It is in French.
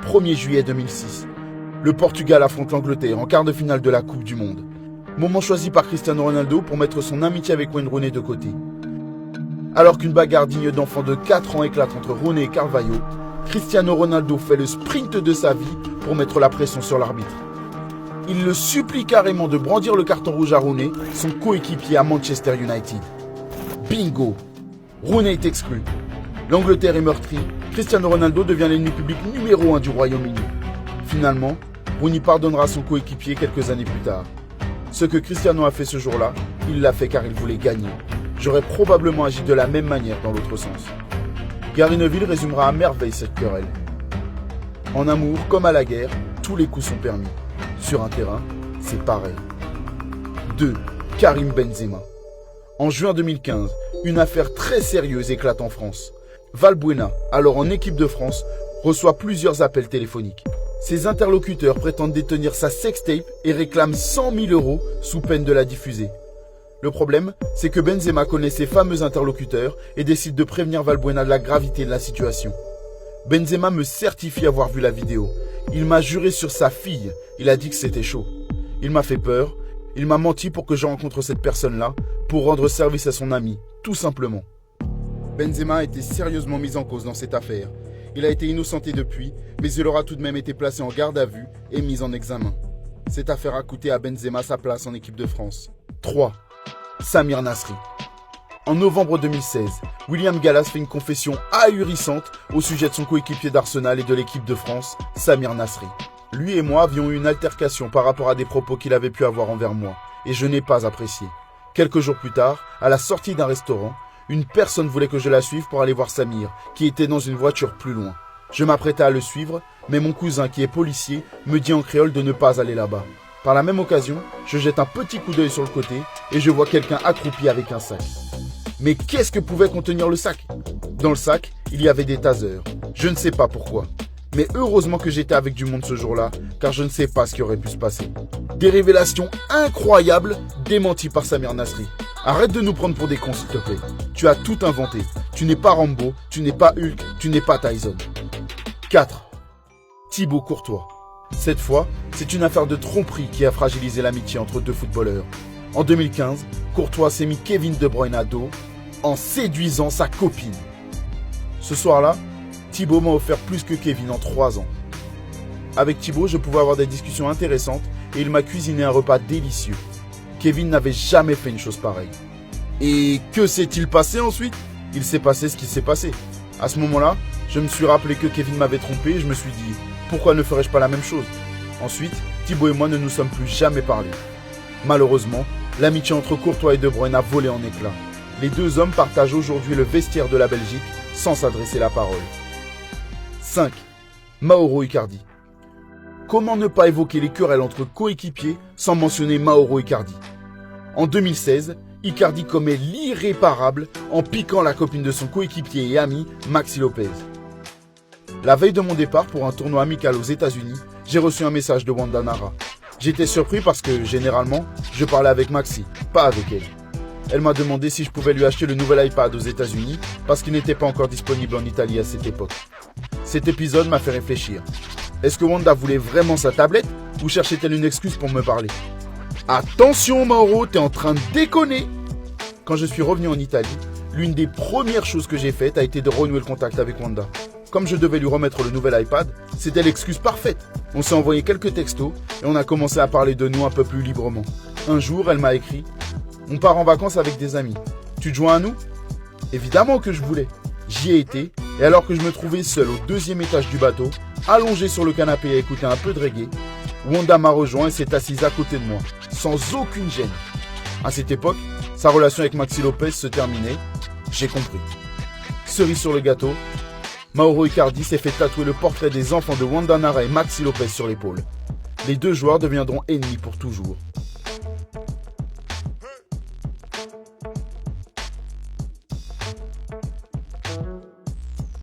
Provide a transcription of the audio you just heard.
1er juillet 2006. Le Portugal affronte l'Angleterre en quart de finale de la Coupe du Monde. Moment choisi par Cristiano Ronaldo pour mettre son amitié avec Wayne Rooney de côté. Alors qu'une bagarre digne d'enfant de 4 ans éclate entre Rooney et Carvalho, Cristiano Ronaldo fait le sprint de sa vie pour mettre la pression sur l'arbitre. Il le supplie carrément de brandir le carton rouge à Rooney, son coéquipier à Manchester United. Bingo! Rooney est exclu. L'Angleterre est meurtrie. Cristiano Ronaldo devient l'ennemi public numéro 1 du Royaume-Uni. Finalement, Rooney pardonnera son coéquipier quelques années plus tard. Ce que Cristiano a fait ce jour-là, il l'a fait car il voulait gagner. J'aurais probablement agi de la même manière dans l'autre sens. Gary Neville résumera à merveille cette querelle. En amour comme à la guerre, tous les coups sont permis. Sur un terrain, c'est pareil. 2. Karim Benzema. En juin 2015, une affaire très sérieuse éclate en France. Valbuena, alors en équipe de France, reçoit plusieurs appels téléphoniques. Ses interlocuteurs prétendent détenir sa sextape et réclament 100 000 € sous peine de la diffuser. Le problème, c'est que Benzema connaît ses fameux interlocuteurs et décide de prévenir Valbuena de la gravité de la situation. Benzema me certifie avoir vu la vidéo. Il m'a juré sur sa fille. Il a dit que c'était chaud. Il m'a fait peur. Il m'a menti pour que je rencontre cette personne-là, pour rendre service à son ami, tout simplement. Benzema a été sérieusement mis en cause dans cette affaire. Il a été innocenté depuis, mais il aura tout de même été placé en garde à vue et mis en examen. Cette affaire a coûté à Benzema sa place en équipe de France. 3. Samir Nasri. En novembre 2016, William Gallas fait une confession ahurissante au sujet de son coéquipier d'Arsenal et de l'équipe de France, Samir Nasri. Lui et moi avions eu une altercation par rapport à des propos qu'il avait pu avoir envers moi, et je n'ai pas apprécié. Quelques jours plus tard, à la sortie d'un restaurant, une personne voulait que je la suive pour aller voir Samir, qui était dans une voiture plus loin. Je m'apprêtais à le suivre, mais mon cousin, qui est policier, me dit en créole de ne pas aller là-bas. Par la même occasion, je jette un petit coup d'œil sur le côté et je vois quelqu'un accroupi avec un sac. Mais qu'est-ce que pouvait contenir le sac? Dans le sac, il y avait des tasers. Je ne sais pas pourquoi. Mais heureusement que j'étais avec du monde ce jour-là, car je ne sais pas ce qui aurait pu se passer. Des révélations incroyables démenties par Samir Nasri. Arrête de nous prendre pour des cons, s'il te plaît. Tu as tout inventé. Tu n'es pas Rambo, tu n'es pas Hulk, tu n'es pas Tyson. 4. Thibaut Courtois. Cette fois, c'est une affaire de tromperie qui a fragilisé l'amitié entre deux footballeurs. En 2015, Courtois s'est mis Kevin De Bruyne à dos en séduisant sa copine. Ce soir-là, Thibaut m'a offert plus que Kevin en 3 ans. Avec Thibaut, je pouvais avoir des discussions intéressantes et il m'a cuisiné un repas délicieux. Kevin n'avait jamais fait une chose pareille. Et que s'est-il passé ensuite? Il s'est passé ce qui s'est passé. À ce moment-là, je me suis rappelé que Kevin m'avait trompé et je me suis dit, pourquoi ne ferais-je pas la même chose? Ensuite, Thibaut et moi ne nous sommes plus jamais parlé. Malheureusement, l'amitié entre Courtois et De Bruyne a volé en éclats. Les deux hommes partagent aujourd'hui le vestiaire de la Belgique sans s'adresser la parole. 5. Mauro Icardi. Comment ne pas évoquer les querelles entre coéquipiers sans mentionner Mauro Icardi? En 2016, Icardi commet l'irréparable en piquant la copine de son coéquipier et ami Maxi Lopez. La veille de mon départ pour un tournoi amical aux États-Unis, j'ai reçu un message de Wanda Nara. J'étais surpris parce que, généralement, je parlais avec Maxi, pas avec elle. Elle m'a demandé si je pouvais lui acheter le nouvel iPad aux États-Unis parce qu'il n'était pas encore disponible en Italie à cette époque. Cet épisode m'a fait réfléchir. Est-ce que Wanda voulait vraiment sa tablette ou cherchait-elle une excuse pour me parler? Attention Mauro, t'es en train de déconner! Quand je suis revenu en Italie, l'une des premières choses que j'ai faites a été de renouer le contact avec Wanda. Comme je devais lui remettre le nouvel iPad, c'était l'excuse parfaite. On s'est envoyé quelques textos et on a commencé à parler de nous un peu plus librement. Un jour, elle m'a écrit « On part en vacances avec des amis. Tu te joins à nous ?» Évidemment que je voulais. J'y ai été et alors que je me trouvais seul au 2e étage du bateau, allongé sur le canapé à écouter un peu de reggae, Wanda m'a rejoint et s'est assise à côté de moi, sans aucune gêne. À cette époque, sa relation avec Maxi Lopez se terminait. J'ai compris. Cerise sur le gâteau, Mauro Icardi s'est fait tatouer le portrait des enfants de Wanda Nara et Maxi Lopez sur l'épaule. Les deux joueurs deviendront ennemis pour toujours.